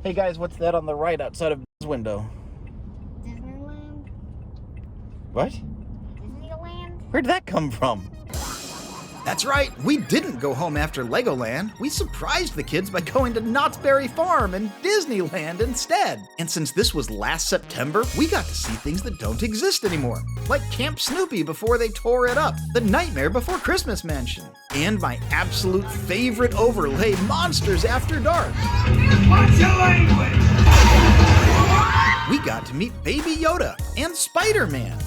Hey guys, what's that on the right outside of this window? Disneyland? What? Disneyland? Where'd that come from? That's right, we didn't go home after Legoland. We surprised the kids by going to Knott's Berry Farm and Disneyland instead. And since this was last September, we got to see things that don't exist anymore. Like Camp Snoopy before they tore it up, the Nightmare Before Christmas Mansion, and my absolute favorite overlay, Monsters After Dark. What's your language? We got to meet Baby Yoda and Spider-Man.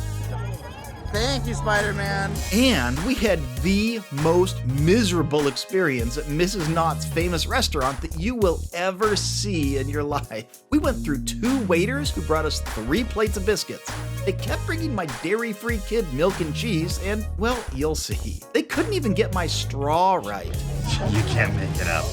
Thank you, Spider-Man. And we had the most miserable experience at Mrs. Knott's famous restaurant that you will ever see in your life. We went through 2 waiters who brought us 3 plates of biscuits. They kept bringing my dairy-free kid milk and cheese, and, well, you'll see. They couldn't even get my straw right. You can't make it up.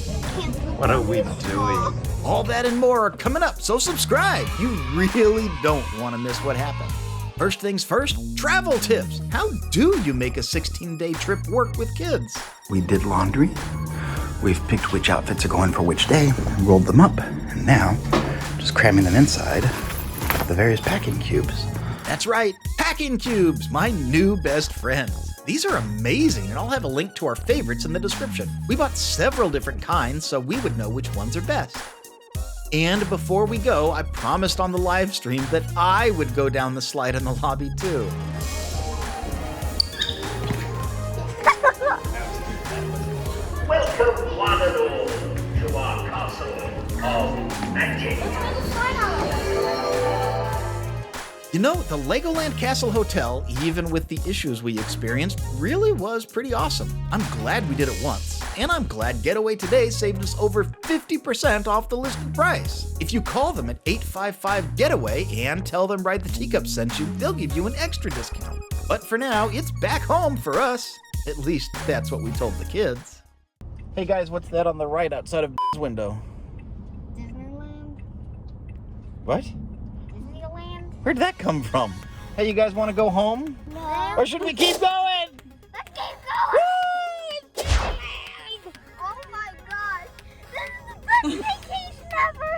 What are we doing? All that and more are coming up, so subscribe. You really don't want to miss what happened. First things first, travel tips. How do you make a 16-day trip work with kids? We did laundry. We've picked which outfits are going for which day, rolled them up, and now just cramming them inside the various packing cubes. That's right, packing cubes, my new best friends. These are amazing, and I'll have a link to our favorites in the description. We bought several different kinds so we would know which ones are best. And before we go, I promised on the live stream that I would go down the slide in the lobby too. Welcome, one and all, to our castle of magic. You know, the Legoland Castle Hotel, even with the issues we experienced, really was pretty awesome. I'm glad we did it once. And I'm glad Getaway Today saved us over 50% off the listed price. If you call them at 855-GETAWAY and tell them Ride the Teacups sent you, they'll give you an extra discount. But for now, it's back home for us. At least that's what we told the kids. Hey guys, what's that on the right outside of this window? Disneyland? What? Disneyland? Where'd that come from? Hey, you guys want to go home? No. Or should we keep going? Let's keep going! Disneyland! Oh my gosh! This is the best vacation ever!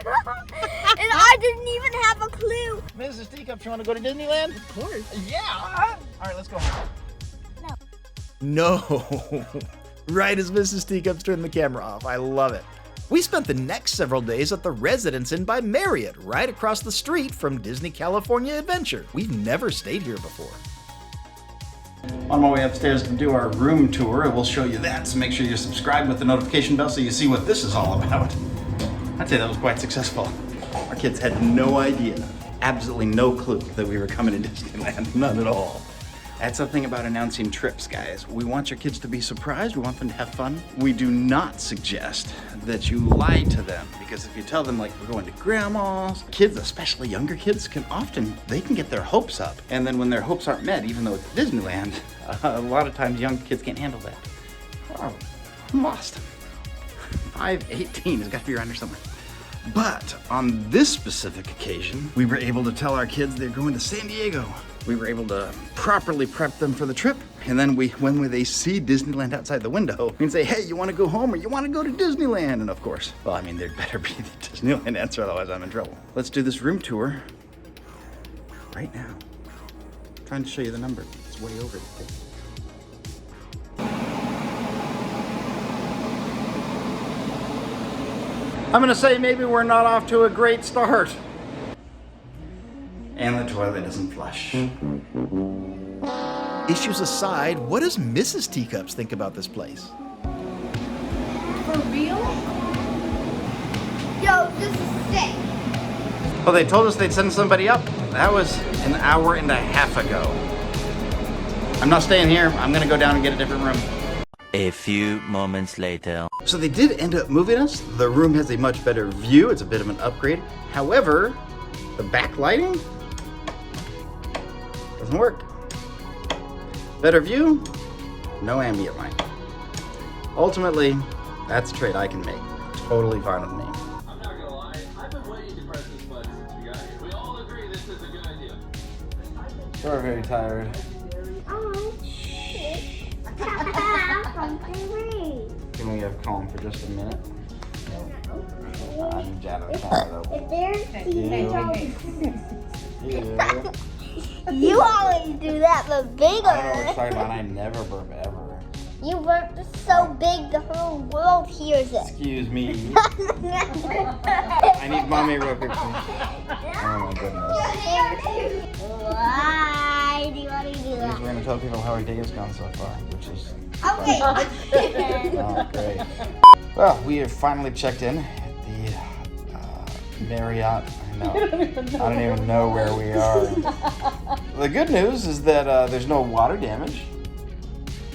And I didn't even have a clue! Mrs. Teacups, you want to go to Disneyland? Of course. Yeah! All right, let's go home. No. Right as Mrs. Teacups turned the camera off. I love it. We spent the next several days at the Residence Inn by Marriott, right across the street from Disney California Adventure. We've never stayed here before. On my way upstairs to do our room tour, we'll show you that, so make sure you're subscribed with the notification bell so you see what this is all about. I'd say that was quite successful. Our kids had no idea, absolutely no clue that we were coming to Disneyland, none at all. That's the thing about announcing trips, guys. We want your kids to be surprised, we want them to have fun. We do not suggest that you lie to them, because if you tell them like we're going to grandma's, kids, especially younger kids, they can get their hopes up. And then when their hopes aren't met, even though it's Disneyland, a lot of times young kids can't handle that. Oh, I'm lost. 518 has got to be around here somewhere. But on this specific occasion, we were able to tell our kids they're going to San Diego. We were able to properly prep them for the trip. And then when they see Disneyland outside the window, we can say, hey, you want to go home or you want to go to Disneyland? And of course, well, I mean, there'd better be the Disneyland answer, otherwise I'm in trouble. Let's do this room tour right now. I'm trying to show you the number. It's way over there. I'm gonna say maybe we're not off to a great start. And the toilet doesn't flush. Issues aside, what does Mrs. Teacups think about this place? For real? Yo, this is sick! Well, they told us they'd send somebody up. That was an hour and a half ago. I'm not staying here. I'm gonna go down and get a different room. A few moments later. So they did end up moving us. The room has a much better view. It's a bit of an upgrade. However, the backlighting doesn't work. Better view, no ambient light. Ultimately, that's a trade I can make. Totally fine with me. I'm not gonna lie, I've been waiting to press this button since we got here. We all agree this is a good idea. We're very tired. Oh, shit. Can we have calm for just a minute? I'm Canada. If there's Yeah. You always do that, but I don't know what you're bigger. talking about. I never burp ever. You burp so big the whole world hears it. Excuse me. I need mommy real quick. Oh my goodness. Why do you want to do We're that? going to tell people how our day has gone so far, which is Okay. oh, great. Well, we have finally checked in at the Marriott. I don't even know where we are. The good news is that there's no water damage,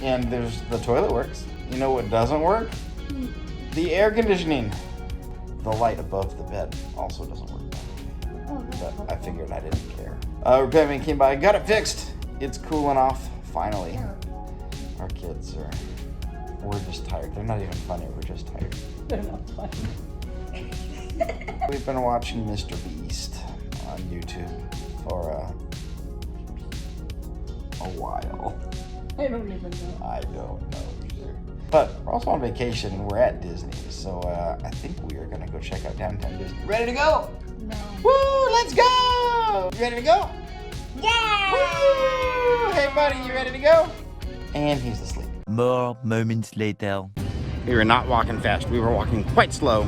and there's the toilet works. You know what doesn't work? The air conditioning. The light above the bed also doesn't work. But I figured I didn't care. Repairman came by, got it fixed. It's cooling off, finally. Our kids are, we're just tired. They're not even funny, we're just tired. They're not funny. We've been watching Mr. Beast on YouTube for a while. I don't even know. I don't know either. But we're also on vacation and we're at Disney, so I think we are gonna go check out downtown Disney. Ready to go? No. Woo! Let's go! You ready to go? Yeah! Woo! Hey buddy, you ready to go? And he's asleep. More moments later. We were not walking fast. We were walking quite slow.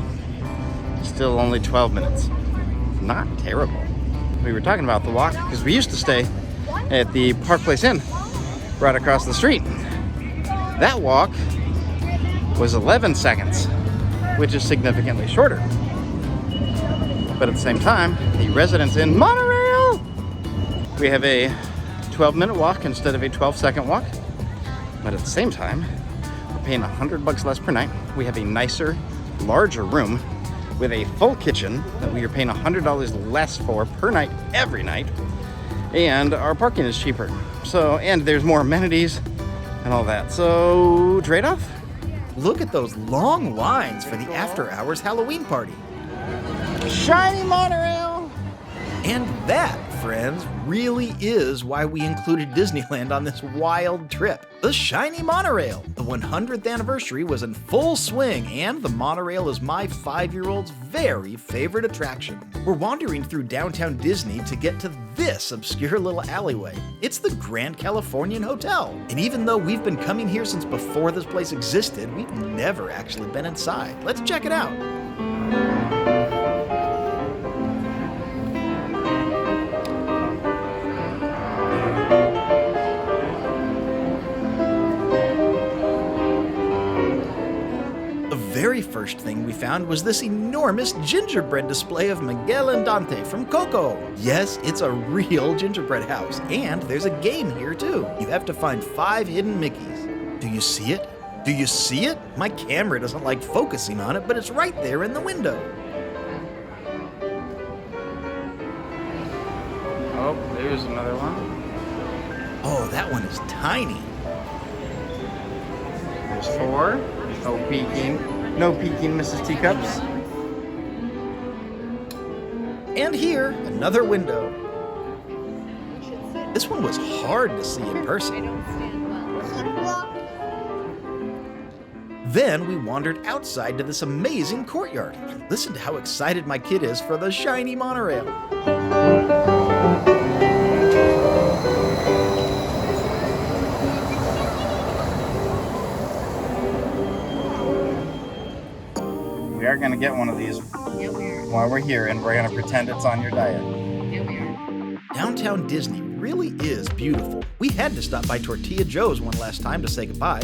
Still only 12 minutes. Not terrible. We were talking about the walk because we used to stay at the Park Place Inn right across the street. That walk was 11 seconds, which is significantly shorter. But at the same time, the residents in Monorail, we have a 12-minute walk instead of a 12-second walk. But at the same time, we're paying $100 less per night. We have a nicer, larger room with a full kitchen that we are paying $100 less for per night, every night. And our parking is cheaper. So, and there's more amenities and all that. So, trade-off? Look at those long lines for the after-hours Halloween party. Shiny monorail! And that, friends, really is why we included Disneyland on this wild trip. The shiny monorail. The 100th anniversary was in full swing, and the monorail is my 5-year-old's very favorite attraction. We're wandering through downtown Disney to get to this obscure little alleyway. It's the Grand Californian Hotel. And even though we've been coming here since before this place existed, we've never actually been inside. Let's check it out. The very first thing we found was this enormous gingerbread display of Miguel and Dante from Coco. Yes, it's a real gingerbread house, and there's a game here too. You have to find 5 hidden Mickeys. Do you see it? Do you see it? My camera doesn't like focusing on it, but it's right there in the window. Oh, there's another one. Oh, that one is tiny. There's 4. No peeking. No peeking, Mrs. Teacups. And here, another window. This one was hard to see in person. Then we wandered outside to this amazing courtyard. And listen to how excited my kid is for the shiny monorail. We are going to get one of these while we're here, and we're going to pretend it's on your diet. Downtown Disney really is beautiful. We had to stop by Tortilla Joe's one last time to say goodbye.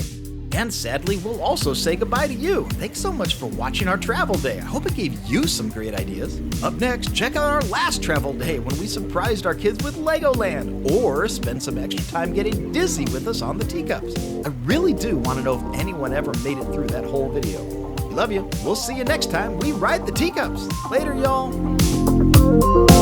And sadly, we'll also say goodbye to you. Thanks so much for watching our travel day. I hope it gave you some great ideas. Up next, check out our last travel day when we surprised our kids with Legoland, or spend some extra time getting dizzy with us on the Teacups. I really do want to know if anyone ever made it through that whole video. We love you. We'll see you next time we ride the Teacups. Later, y'all.